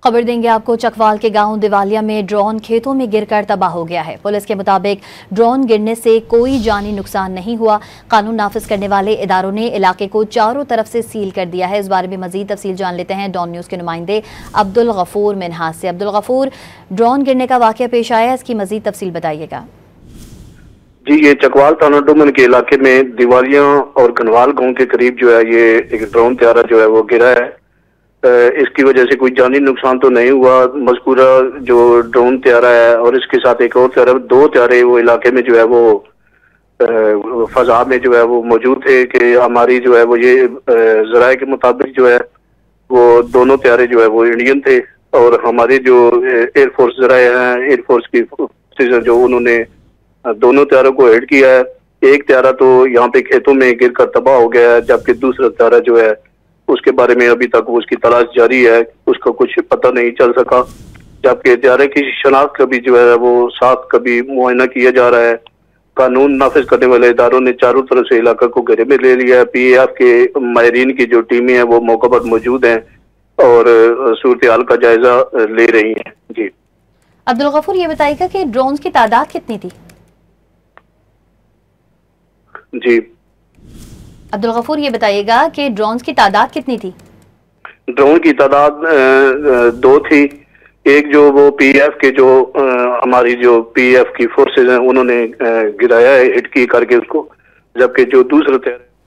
खबर देंगे आपको। चकवाल के गांव दिवालिया में ड्रोन खेतों में गिरकर तबाह हो गया है। पुलिस के मुताबिक ड्रोन गिरने से कोई जानी नुकसान नहीं हुआ। कानून नाफिज करने वाले इदारों ने इलाके को चारों तरफ से सील कर दिया है। इस बारे में मजीद तफसील जान लेते हैं डॉन न्यूज के नुमाइंदे अब्दुल गफूर मिन्हास से। अब्दुल गफूर, ड्रोन गिरने का वाकया पेश आया, इसकी मजीद तफसील बताइएगा। जी, ये चकवाल थाना डुमन के इलाके में दिवालिया और गनवाल गांव के करीब जो है ये एक ड्रोन त्यारा जो है वो गिरा है। इसकी वजह से कोई जानी नुकसान तो नहीं हुआ। मज़कूरा जो ड्रोन त्यारा है और इसके साथ एक और त्यारा, दो त्यारे वो इलाके में जो है वो फजा में जो है वो मौजूद थे कि हमारी जो है वो ये जराये के मुताबिक जो है वो दोनों त्यारे जो है वो इंडियन थे और हमारे जो एयरफोर्स जराये हैं, एयरफोर्स की ऑफिसर जो उन्होंने दोनों त्यारों को हिट किया है। एक त्यारा तो यहाँ पे खेतों में गिरकर तबाह हो गया है, जबकि दूसरा त्यारा जो है उसके बारे में अभी तक उसकी तलाश जारी है, उसका कुछ पता नहीं चल सका। जबकि त्यारे की शनाख्त का भी जो है वो साथ कभी मुआयना किया जा रहा है। कानून नाफिज करने वाले इदारों ने चारों तरफ से इलाका को घेरे में ले लिया है। PAF के माहिरीन की जो टीमें हैं वो मौका पर मौजूद हैं और सूरत हाल का जायजा ले रही हैं। जी अब्दुल गफूर, ये बताइएगा कि ड्रोन की तादाद कितनी थी? जी अब्दुल गफूर, ये बताइएगा कि ड्रोन्स की तादाद कितनी थी? ड्रोन की तादाद दो थी। एक जो वो PAF के जो हमारी जो PAF की फोर्सेज हैं उन्होंने गिराया है हिट की करके उसको, जबकि जो दूसरा